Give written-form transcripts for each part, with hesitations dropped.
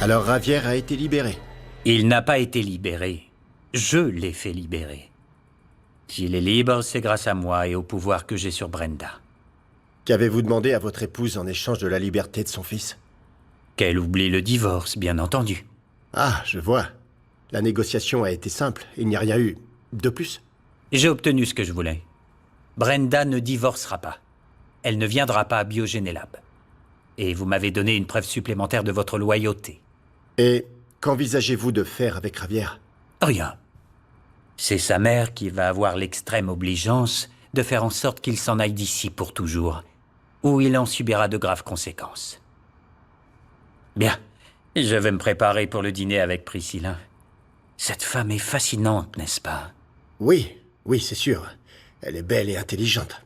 Alors Javier a été libéré. Il n'a pas été libéré. Je l'ai fait libérer. S'il est libre, c'est grâce à moi et au pouvoir que j'ai sur Brenda. Qu'avez-vous demandé à votre épouse en échange de la liberté de son fils? Qu'elle oublie le divorce, bien entendu. Ah, je vois. La négociation a été simple. Il n'y a rien eu de plus. J'ai obtenu ce que je voulais. Brenda ne divorcera pas. Elle ne viendra pas à Biogénélab. Et vous m'avez donné une preuve supplémentaire de votre loyauté. Et qu'envisagez-vous de faire avec Javier? Rien. C'est sa mère qui va avoir l'extrême obligeance de faire en sorte qu'il s'en aille d'ici pour toujours, ou il en subira de graves conséquences. Bien, je vais me préparer pour le dîner avec Priscilla. Cette femme est fascinante, n'est-ce pas? Oui, oui, c'est sûr. Elle est belle et intelligente.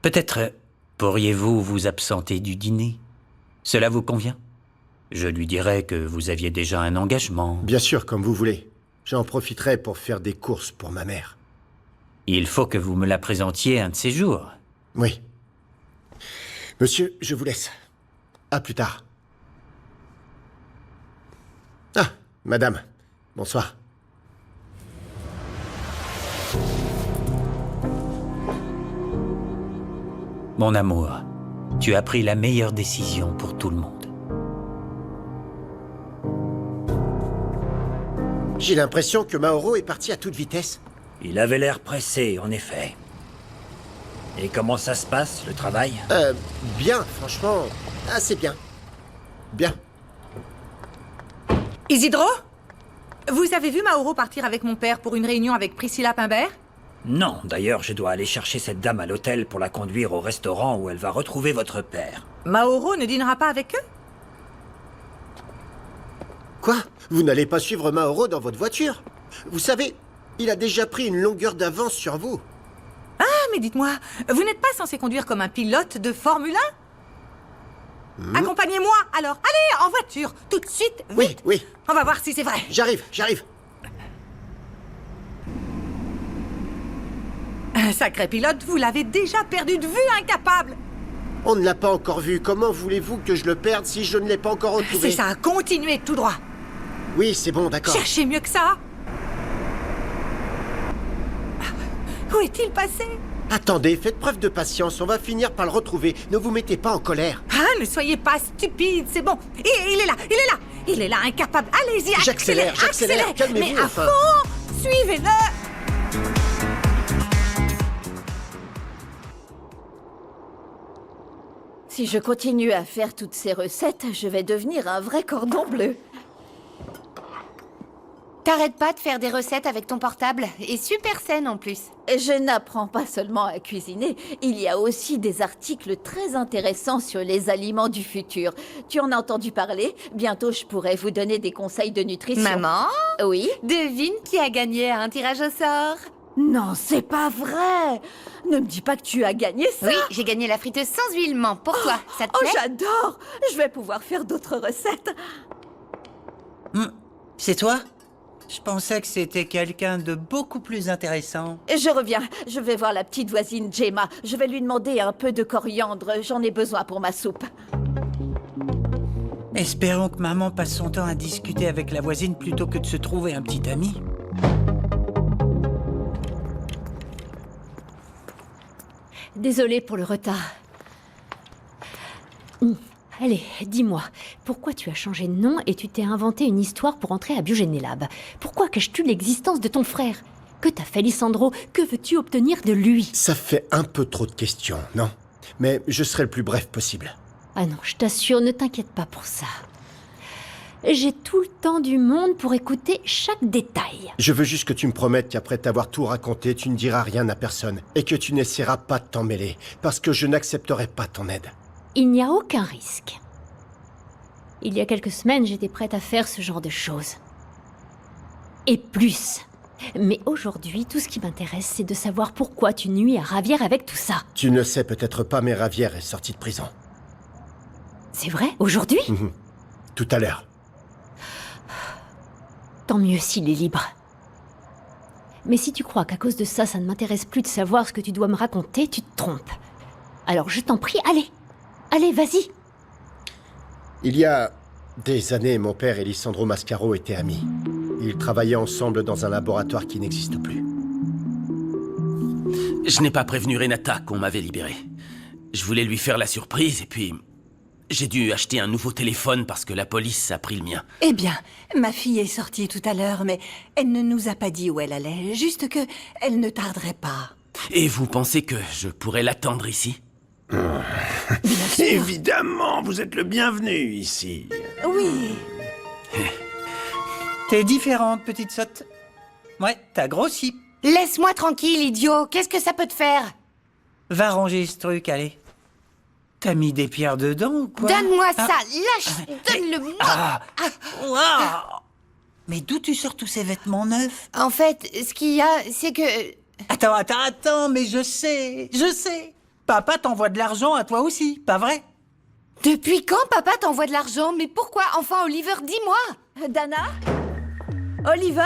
Peut-être pourriez-vous vous absenter du dîner? Cela vous convient? Je lui dirai que vous aviez déjà un engagement. Bien sûr, comme vous voulez. J'en profiterai pour faire des courses pour ma mère. Il faut que vous me la présentiez un de ces jours. Oui. Monsieur, je vous laisse. À plus tard. Ah, madame. Bonsoir. Mon amour, tu as pris la meilleure décision pour tout le monde. J'ai l'impression que Mauro est parti à toute vitesse. Il avait l'air pressé, en effet. Et comment ça se passe, le travail? Bien, franchement, assez bien. Bien. Isidro? Vous avez vu Mauro partir avec mon père pour une réunion avec Priscilla Pimbert? Non, d'ailleurs, je dois aller chercher cette dame à l'hôtel pour la conduire au restaurant où elle va retrouver votre père. Mauro ne dînera pas avec eux? Quoi? Vous n'allez pas suivre Mauro dans votre voiture? Vous savez, il a déjà pris une longueur d'avance sur vous. Ah, mais dites-moi, vous n'êtes pas censé conduire comme un pilote de Formule 1? Accompagnez-moi, alors. Allez, en voiture, tout de suite, vite. Oui, oui. On va voir si c'est vrai. J'arrive, j'arrive. Un sacré pilote, vous l'avez déjà perdu de vue, incapable. On ne l'a pas encore vu. Comment voulez-vous que je le perde si je ne l'ai pas encore retrouvé? C'est ça, continuez tout droit. Oui, c'est bon, d'accord. Cherchez mieux que ça. Où est-il passé? Attendez, faites preuve de patience, on va finir par le retrouver. Ne vous mettez pas en colère. Ah, ne soyez pas stupide, c'est bon. Il est là, il est là. Il est là, incapable. Allez-y, J'accélère, j'accélère. Calmez-vous, mais à enfin. fond, suivez-le. Si je continue à faire toutes ces recettes, je vais devenir un vrai cordon bleu. T'arrêtes pas de faire des recettes avec ton portable, et super saine en plus. Je n'apprends pas seulement à cuisiner, il y a aussi des articles très intéressants sur les aliments du futur. Tu en as entendu parler? Bientôt, je pourrai vous donner des conseils de nutrition. Maman, Oui? devine qui a gagné à un tirage au sort? Non, c'est pas vrai! Ne me dis pas que tu as gagné ça! Oui, j'ai gagné la friteuse sans huilement. Pour toi, ça te Oh, plaît? j'adore! Je vais pouvoir faire d'autres recettes. C'est toi? Je pensais que c'était quelqu'un de beaucoup plus intéressant. Je reviens. Je vais voir la petite voisine Gemma. Je vais lui demander un peu de coriandre. J'en ai besoin pour ma soupe. Espérons que maman passe son temps à discuter avec la voisine plutôt que de se trouver un petit ami. Désolée pour le retard. Allez, dis-moi, pourquoi tu as changé de nom et tu t'es inventé une histoire pour entrer à Biogénélab? Pourquoi caches-tu l'existence de ton frère? Que t'a fait Lisandro? Que veux-tu obtenir de lui? Ça fait un peu trop de questions, non? Mais je serai le plus bref possible. Ah non, je t'assure, ne t'inquiète pas pour ça. J'ai tout le temps du monde pour écouter chaque détail. Je veux juste que tu me promettes qu'après t'avoir tout raconté, tu ne diras rien à personne et que tu n'essaieras pas de t'en mêler, parce que je n'accepterai pas ton aide. Il n'y a aucun risque. Il y a quelques semaines, j'étais prête à faire ce genre de choses. Et plus. Mais aujourd'hui, tout ce qui m'intéresse, c'est de savoir pourquoi tu nuis à Javier avec tout ça. Tu ne sais peut-être pas, mais Javier est sorti de prison. C'est vrai? Aujourd'hui? Tout à l'heure. Tant mieux s'il est libre. Mais si tu crois qu'à cause de ça, ça ne m'intéresse plus de savoir ce que tu dois me raconter, tu te trompes. Alors je t'en prie, allez. Allez, vas-y. Il y a Des années, mon père et Lisandro Mascaro étaient amis. Ils travaillaient ensemble dans un laboratoire qui n'existe plus. Je n'ai pas prévenu Renata qu'on m'avait libéré. Je voulais lui faire la surprise et puis... J'ai dû acheter un nouveau téléphone parce que la police a pris le mien. Eh bien, ma fille est sortie tout à l'heure, mais elle ne nous a pas dit où elle allait. Juste que elle ne tarderait pas. Et vous pensez que je pourrais l'attendre ici? Évidemment, vous êtes le bienvenu ici. Oui. T'es différente, petite sotte. Ouais, t'as grossi. Laisse-moi tranquille, idiot. Qu'est-ce que ça peut te faire? Va ranger ce truc, allez. T'as mis des pierres dedans ou quoi? Donne-moi ça, lâche, donne-le-moi. Mais d'où tu sors tous ces vêtements neufs? En fait, ce qu'il y a, c'est que... Attends, mais je sais. Papa t'envoie de l'argent à toi aussi, pas vrai? Depuis quand papa t'envoie de l'argent? Mais pourquoi? Enfin, Oliver, dis-moi. Dana? Oliver?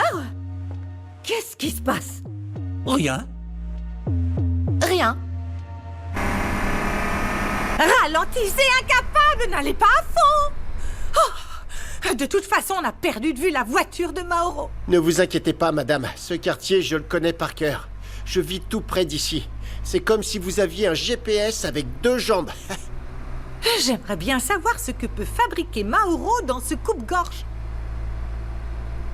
Qu'est-ce qui se passe? Rien. Rien. Ralentissez, incapable, n'allez pas à fond. Oh, de toute façon, on a perdu de vue la voiture de Mauro. Ne vous inquiétez pas, madame. Ce quartier, je le connais par cœur. Je vis tout près d'ici. C'est comme si vous aviez un GPS avec 2 jambes. J'aimerais bien savoir ce que peut fabriquer Mauro dans ce coupe-gorge.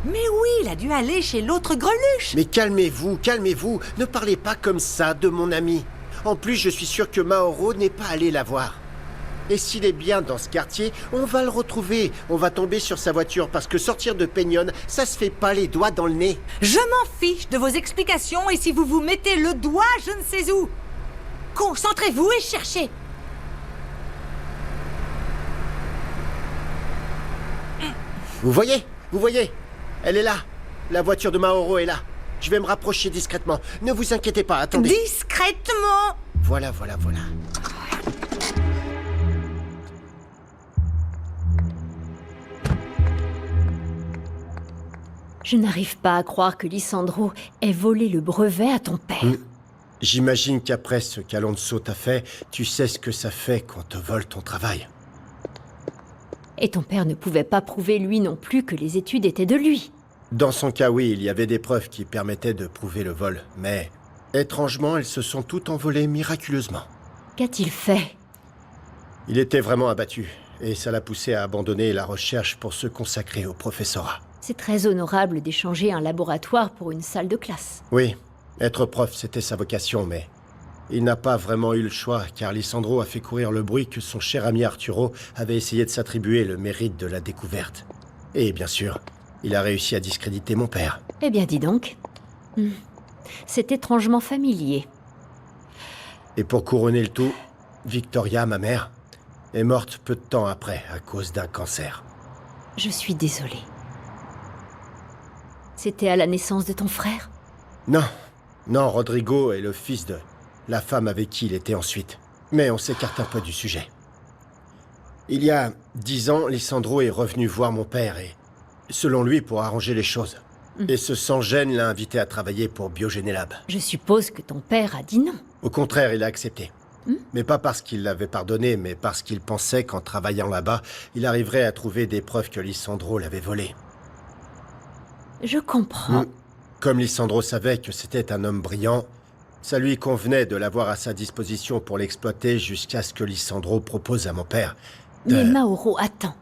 Mais oui, il a dû aller chez l'autre greluche. Mais calmez-vous. Ne parlez pas comme ça de mon ami. En plus, je suis sûr que Mauro n'est pas allé la voir. Et s'il est bien dans ce quartier, on va le retrouver. On va tomber sur sa voiture parce que sortir de Peñón, ça se fait pas les doigts dans le nez. Je m'en fiche de vos explications et si vous vous mettez le doigt je ne sais où. Concentrez-vous et cherchez. Vous voyez? Elle est là. La voiture de Mauro est là. Je vais me rapprocher discrètement. Ne vous inquiétez pas, attendez. Discrètement. Voilà. Je n'arrive pas à croire que Lisandro ait volé le brevet à ton père. J'imagine qu'après ce qu'Alonso t'a fait, tu sais ce que ça fait qu'on te vole ton travail. Et ton père ne pouvait pas prouver lui non plus que les études étaient de lui. Dans son cas, oui, il y avait des preuves qui permettaient de prouver le vol. Mais, étrangement, elles se sont toutes envolées miraculeusement. Qu'a-t-il fait? Il était vraiment abattu. Et ça l'a poussé à abandonner la recherche pour se consacrer au professorat. C'est très honorable d'échanger un laboratoire pour une salle de classe. Oui, être prof, c'était sa vocation, mais... il n'a pas vraiment eu le choix, car Lisandro a fait courir le bruit que son cher ami Arturo avait essayé de s'attribuer le mérite de la découverte. Et bien sûr, il a réussi à discréditer mon père. Eh bien, dis donc. C'est étrangement familier. Et pour couronner le tout, Victoria, ma mère, est morte peu de temps après à cause d'un cancer. Je suis désolée. C'était à la naissance de ton frère? Non, Rodrigo est le fils de la femme avec qui il était ensuite. Mais on s'écarte un peu du sujet. Il y a 10 ans, Lisandro est revenu voir mon père et, selon lui, pour arranger les choses. Et ce sans-gêne l'a invité à travailler pour Biogénélab. Je suppose que ton père a dit non. Au contraire, il a accepté. Mais pas parce qu'il l'avait pardonné, mais parce qu'il pensait qu'en travaillant là-bas, il arriverait à trouver des preuves que Lisandro l'avait volé. Je comprends. Comme Lisandro savait que c'était un homme brillant, ça lui convenait de l'avoir à sa disposition pour l'exploiter jusqu'à ce que Lisandro propose à mon père de... Mais Mauro, attends.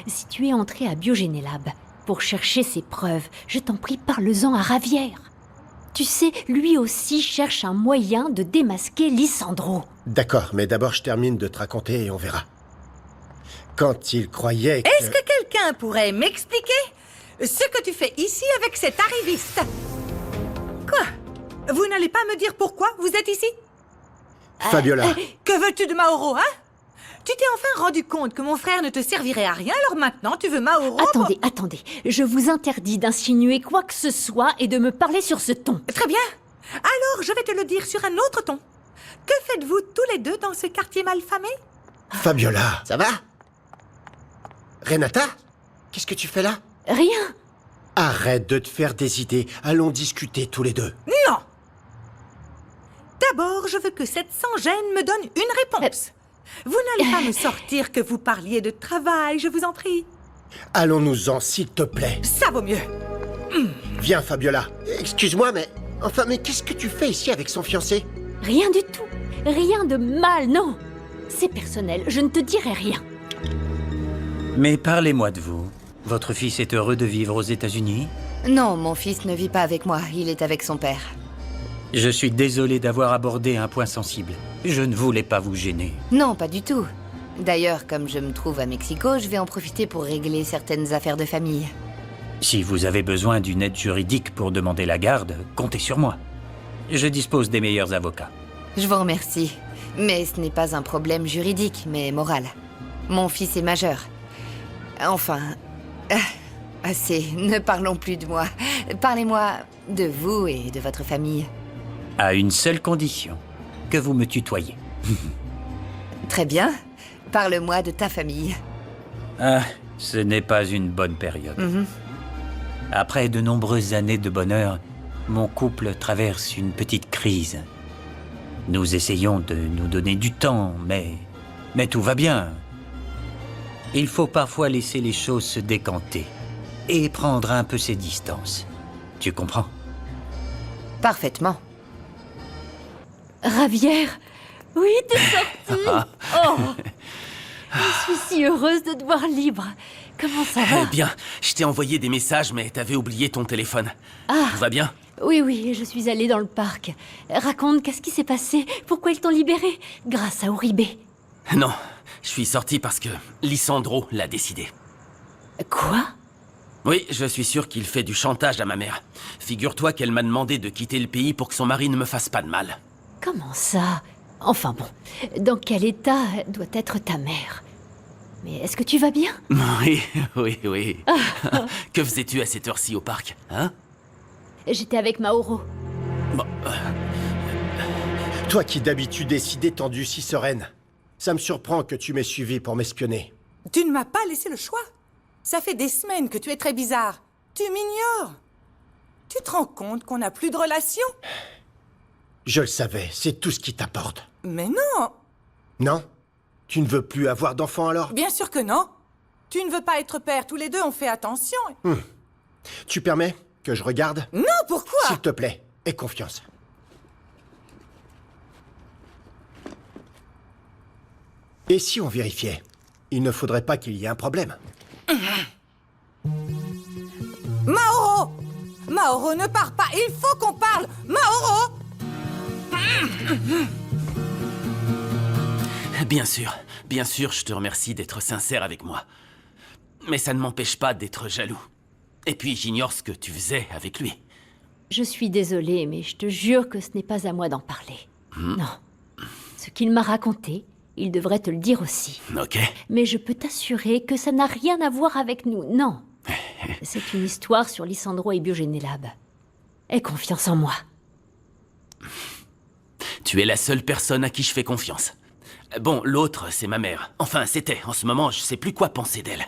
Si tu es entré à Biogénélab pour chercher ces preuves, je t'en prie, parle-en à Ravière. Tu sais, lui aussi cherche un moyen de démasquer Lisandro. D'accord, mais d'abord je termine de te raconter et on verra. Quand il croyait que... Est-ce que quelqu'un pourrait m'expliquer ce que tu fais ici avec cet arriviste? Quoi? Vous n'allez pas me dire pourquoi vous êtes ici? Fabiola. Que veux-tu de Mauro, hein? Tu t'es enfin rendu compte que mon frère ne te servirait à rien, alors maintenant tu veux Mauro? Attendez. Je vous interdis d'insinuer quoi que ce soit et de me parler sur ce ton. Très bien. Alors, je vais te le dire sur un autre ton. Que faites-vous tous les deux dans ce quartier malfamé? Fabiola, ça va? Renata? Qu'est-ce que tu fais là? Rien. Arrête de te faire des idées. Allons discuter tous les deux. Non! D'abord, je veux que cette sans-gêne me donne une réponse. Vous n'allez pas me sortir que vous parliez de travail, je vous en prie. Allons-nous-en, s'il te plaît. Ça vaut mieux. Viens, Fabiola. Excuse-moi, mais... Enfin, mais qu'est-ce que tu fais ici avec son fiancé? Rien du tout. Rien de mal, non. C'est personnel, je ne te dirai rien. Mais parlez-moi de vous. Votre fils est heureux de vivre aux États-Unis? Non, mon fils ne vit pas avec moi, il est avec son père. Je suis désolé d'avoir abordé un point sensible. Je ne voulais pas vous gêner. Non, pas du tout. D'ailleurs, comme je me trouve à Mexico, je vais en profiter pour régler certaines affaires de famille. Si vous avez besoin d'une aide juridique pour demander la garde, comptez sur moi. Je dispose des meilleurs avocats. Je vous remercie. Mais ce n'est pas un problème juridique, mais moral. Mon fils est majeur. Enfin... assez, ne parlons plus de moi. Parlez-moi de vous et de votre famille. À une seule condition, que vous me tutoyez. Très bien. Parle-moi de ta famille. Ah, ce n'est pas une bonne période. Après de nombreuses années de bonheur, mon couple traverse une petite crise. Nous essayons de nous donner du temps, mais tout va bien. Il faut parfois laisser les choses se décanter et prendre un peu ses distances. Tu comprends? Parfaitement. Ravière, oui, t'es sortie. Oh, je suis si heureuse de te voir libre. Comment ça va? Eh bien, je t'ai envoyé des messages, mais t'avais oublié ton téléphone. Ah. Tout va bien? Oui, je suis allée dans le parc. Raconte, qu'est-ce qui s'est passé? Pourquoi ils t'ont libéré? Grâce à Uribe. Non, je suis sorti parce que Lisandro l'a décidé. Quoi? Oui, je suis sûr qu'il fait du chantage à ma mère. Figure-toi qu'elle m'a demandé de quitter le pays pour que son mari ne me fasse pas de mal. Comment ça? Enfin bon, dans quel état doit être ta mère? Mais est-ce que tu vas bien? Oui. Que faisais-tu à cette heure-ci au parc, hein? J'étais avec Mauro. Bon, Toi qui d'habitude es si détendue, si sereine. Ça me surprend que tu m'aies suivi pour m'espionner. Tu ne m'as pas laissé le choix. Ça fait des semaines que tu es très bizarre. Tu m'ignores. Tu te rends compte qu'on n'a plus de relation? Je le savais, c'est tout ce qui t'apporte. Mais non. Non? Tu ne veux plus avoir d'enfants alors? Bien sûr que non. Tu ne veux pas être père. Tous les deux, on fait attention. Tu permets que je regarde? Non, pourquoi? S'il te plaît, aie confiance. Et si on vérifiait? Il ne faudrait pas qu'il y ait un problème. Mauro! Mauro, ne pars pas. Il faut qu'on parle. Mauro! bien sûr, je te remercie d'être sincère avec moi. Mais ça ne m'empêche pas d'être jaloux. Et puis, j'ignore ce que tu faisais avec lui. Je suis désolée, mais je te jure que ce n'est pas à moi d'en parler. Non. Ce qu'il m'a raconté, il devrait te le dire aussi. Ok. Mais je peux t'assurer que ça n'a rien à voir avec nous, non. C'est une histoire sur Lisandro et Biogenelab. Aie confiance en moi. Tu es la seule personne à qui je fais confiance. Bon, l'autre, c'est ma mère. Enfin, c'était. En ce moment, je sais plus quoi penser d'elle.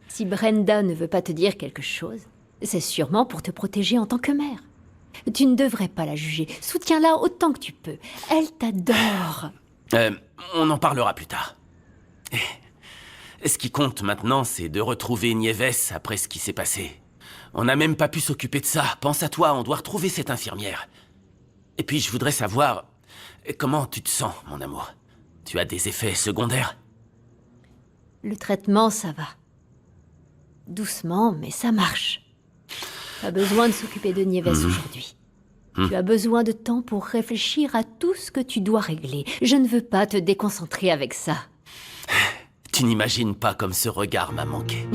Si Brenda ne veut pas te dire quelque chose, c'est sûrement pour te protéger en tant que mère. Tu ne devrais pas la juger. Soutiens-la autant que tu peux. Elle t'adore. On en parlera plus tard. Ce qui compte maintenant, c'est de retrouver Nieves après ce qui s'est passé. On n'a même pas pu s'occuper de ça. Pense à toi, on doit retrouver cette infirmière. Et puis, je voudrais savoir... Comment tu te sens, mon amour? Tu as des effets secondaires? Le traitement, ça va. Doucement, mais ça marche. Pas besoin de s'occuper de Nieves aujourd'hui. Tu as besoin de temps pour réfléchir à tout ce que tu dois régler. Je ne veux pas te déconcentrer avec ça. Tu n'imagines pas comme ce regard m'a manqué.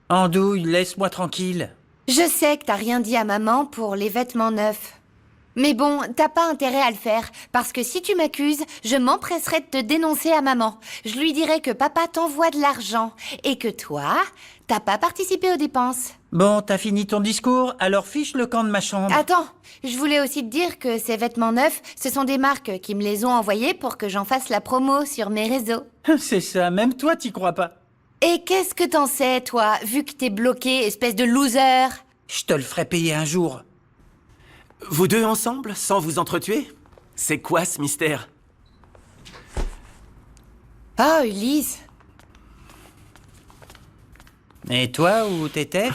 Andouille, laisse-moi tranquille. Je sais que t'as rien dit à maman pour les vêtements neufs. Mais bon, t'as pas intérêt à le faire, parce que si tu m'accuses, je m'empresserai de te dénoncer à maman. Je lui dirai que papa t'envoie de l'argent, et que toi, t'as pas participé aux dépenses. Bon, t'as fini ton discours, alors fiche le camp de ma chambre. Attends, je voulais aussi te dire que ces vêtements neufs, ce sont des marques qui me les ont envoyés pour que j'en fasse la promo sur mes réseaux. C'est ça, même toi t'y crois pas. Et qu'est-ce que t'en sais, toi, vu que t'es bloqué, espèce de loser? Je te le ferai payer un jour. Vous deux ensemble, sans vous entretuer? C'est quoi ce mystère? Oh, Ulysse. Et toi, où t'étais?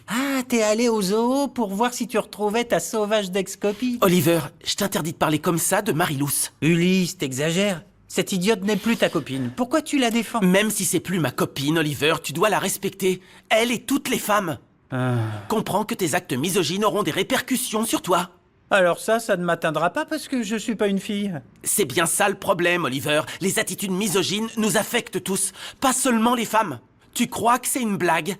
Ah, t'es allé au zoo pour voir si tu retrouvais ta sauvage d'ex-copine. Oliver, je t'interdis de parler comme ça de Marilous. Ulysse, t'exagères. Cette idiote n'est plus ta copine. Pourquoi tu la défends? Même si c'est plus ma copine, Oliver, tu dois la respecter. Elle et toutes les femmes. Comprends que tes actes misogynes auront des répercussions sur toi. Alors ça ne m'atteindra pas parce que je suis pas une fille. C'est bien ça le problème, Oliver. Les attitudes misogynes nous affectent tous, pas seulement les femmes. Tu crois que c'est une blague?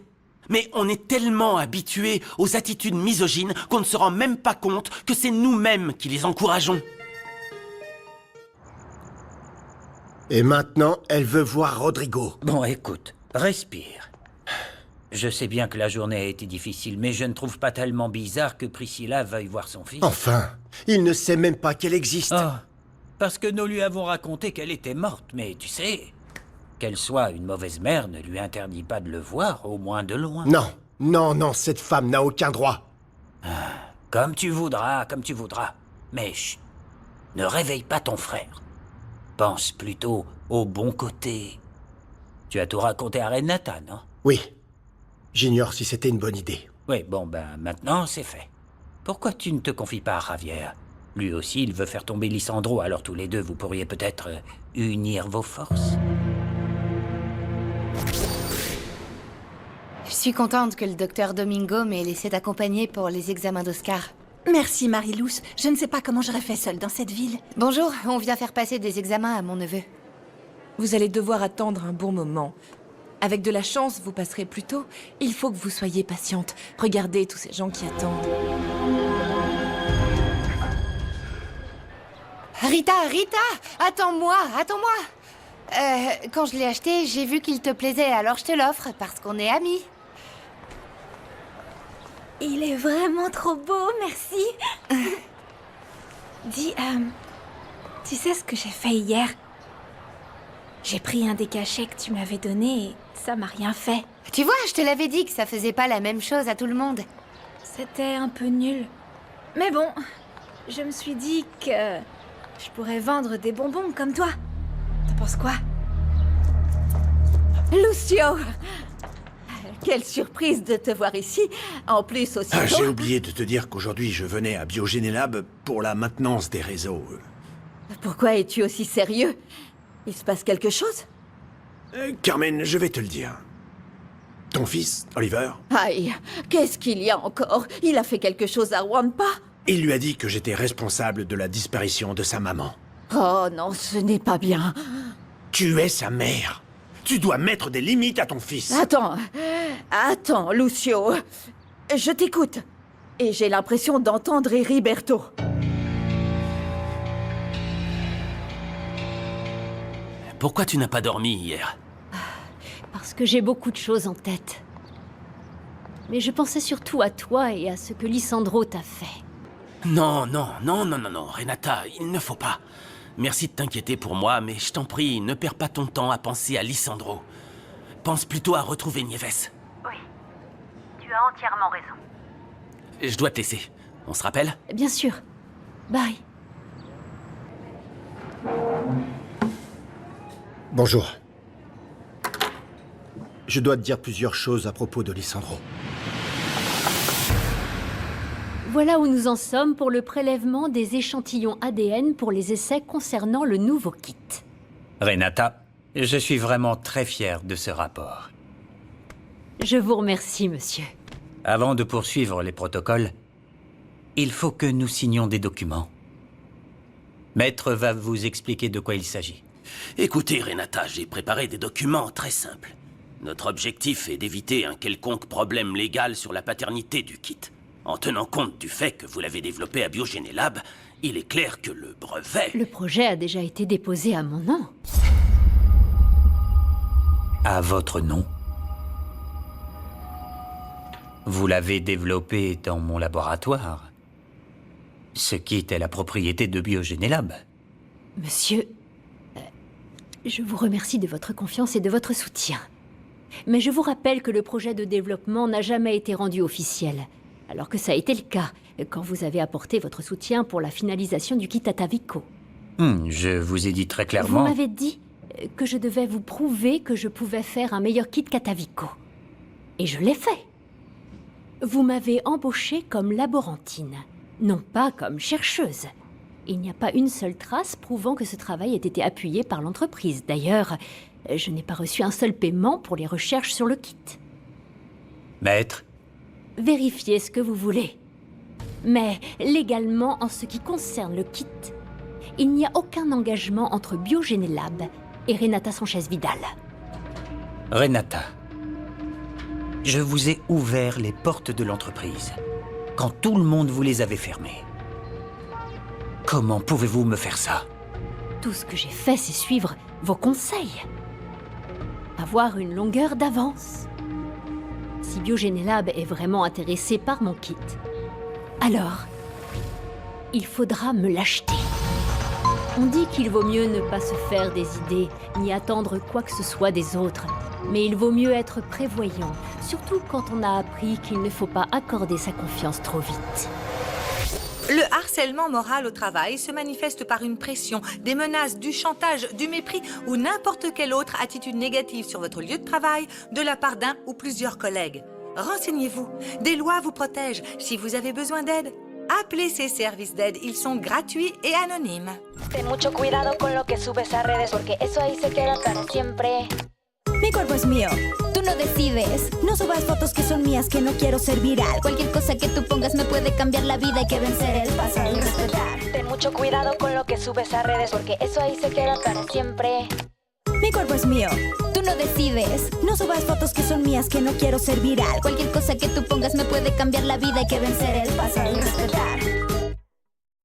Mais on est tellement habitués aux attitudes misogynes qu'on ne se rend même pas compte que c'est nous-mêmes qui les encourageons. Et maintenant, elle veut voir Rodrigo. Bon, écoute, respire. Je sais bien que la journée a été difficile, mais je ne trouve pas tellement bizarre que Priscilla veuille voir son fils. Enfin, il ne sait même pas qu'elle existe. Oh, parce que nous lui avons raconté qu'elle était morte, mais tu sais, qu'elle soit une mauvaise mère ne lui interdit pas de le voir, au moins de loin. Non, non, non, cette femme n'a aucun droit. Comme tu voudras, comme tu voudras. Mais chut, ne réveille pas ton frère. Pense plutôt au bon côté. Tu as tout raconté à Renata, non? Oui. J'ignore si c'était une bonne idée. Oui, bon, ben maintenant c'est fait. Pourquoi tu ne te confies pas à Javier? Lui aussi, il veut faire tomber Lisandro, alors tous les deux, vous pourriez peut-être unir vos forces. Je suis contente que le docteur Domingo m'ait laissé t'accompagner pour les examens d'Oscar. Merci, Marilous. Je ne sais pas comment j'aurais fait seule dans cette ville. Bonjour, on vient faire passer des examens à mon neveu. Vous allez devoir attendre un bon moment. Avec de la chance, vous passerez plus tôt. Il faut que vous soyez patiente. Regardez tous ces gens qui attendent. Rita, attends-moi. Quand je l'ai acheté, j'ai vu qu'il te plaisait, alors je te l'offre, parce qu'on est amis. Il est vraiment trop beau, merci. Dis, tu sais ce que j'ai fait hier? J'ai pris un des cachets que tu m'avais donné et ça m'a rien fait. Tu vois, je te l'avais dit que ça faisait pas la même chose à tout le monde. C'était un peu nul. Mais bon, je me suis dit que je pourrais vendre des bonbons comme toi. T'en penses quoi? Lucio! Quelle surprise de te voir ici. En plus aussi. J'ai oublié de te dire qu'aujourd'hui je venais à Biogénélab pour la maintenance des réseaux. Pourquoi es-tu aussi sérieux? Il se passe quelque chose? Carmen, je vais te le dire. Ton fils, Oliver, Aïe, qu'est-ce qu'il y a encore? Il a fait quelque chose à Wampa? il lui a dit que j'étais responsable de la disparition de sa maman. Oh non, ce n'est pas bien. Tu es sa mère. Tu dois mettre des limites à ton fils. Attends, Lucio. Je t'écoute. Et j'ai l'impression d'entendre Heriberto. Pourquoi tu n'as pas dormi hier? Parce que j'ai beaucoup de choses en tête. Mais je pensais surtout à toi et à ce que Lisandro t'a fait. Non, Renata, il ne faut pas. Merci de t'inquiéter pour moi, mais je t'en prie, ne perds pas ton temps à penser à Lisandro. Pense plutôt à retrouver Nieves. Oui, tu as entièrement raison. Je dois te laisser. On se rappelle? Bien sûr. Bye. Bonjour. Je dois te dire plusieurs choses à propos de Lisandro. Voilà où nous en sommes pour le prélèvement des échantillons ADN pour les essais concernant le nouveau kit. Renata, je suis vraiment très fier de ce rapport. Je vous remercie, monsieur. Avant de poursuivre les protocoles, il faut que nous signions des documents. Maître va vous expliquer de quoi il s'agit. Écoutez, Renata, j'ai préparé des documents très simples. Notre objectif est d'éviter un quelconque problème légal sur la paternité du kit. En tenant compte du fait que vous l'avez développé à Biogénélab, il est clair que le brevet... Le projet a déjà été déposé à mon nom. À votre nom? Vous l'avez développé dans mon laboratoire. Ce kit est la propriété de Biogénélab. Monsieur, je vous remercie de votre confiance et de votre soutien. Mais je vous rappelle que le projet de développement n'a jamais été rendu officiel, alors que ça a été le cas quand vous avez apporté votre soutien pour la finalisation du kit Atavico. Je vous ai dit très clairement... Vous m'avez dit que je devais vous prouver que je pouvais faire un meilleur kit qu'Atavico. Et je l'ai fait. Vous m'avez embauchée comme laborantine, non pas comme chercheuse. Il n'y a pas une seule trace prouvant que ce travail ait été appuyé par l'entreprise. D'ailleurs, je n'ai pas reçu un seul paiement pour les recherches sur le kit. Maître, Vérifiez ce que vous voulez. Mais légalement, en ce qui concerne le kit, il n'y a aucun engagement entre Biogénélab et Renata Sanchez-Vidal. Renata, je vous ai ouvert les portes de l'entreprise quand tout le monde vous les avait fermées. Comment pouvez-vous me faire ça? Tout ce que j'ai fait, c'est suivre vos conseils. Avoir une longueur d'avance. Si Biogénélab est vraiment intéressé par mon kit, alors il faudra me l'acheter. On dit qu'il vaut mieux ne pas se faire des idées, ni attendre quoi que ce soit des autres. Mais il vaut mieux être prévoyant, surtout quand on a appris qu'il ne faut pas accorder sa confiance trop vite. Le harcèlement moral au travail se manifeste par une pression, des menaces, du chantage, du mépris ou n'importe quelle autre attitude négative sur votre lieu de travail de la part d'un ou plusieurs collègues. Renseignez-vous. Des lois vous protègent. Si vous avez besoin d'aide, appelez ces services d'aide. Ils sont gratuits et anonymes. Ten mucho cuidado con lo que subes a redes porque eso ahí se queda para siempre. Mi cuerpo es mío. Tú no decides. No subas fotos que son mías, que no quiero ser viral. Cualquier cosa que tú pongas me puede cambiar la vida. Hay que vencer el pasado y respetar. Ten mucho cuidado con lo que subes a redes porque eso ahí se queda para siempre. Mi cuerpo es mío. Tú no decides. No subas fotos que son mías, que no quiero ser viral. Cualquier cosa que tú pongas me puede cambiar la vida. Hay que vencer el pasado y respetar.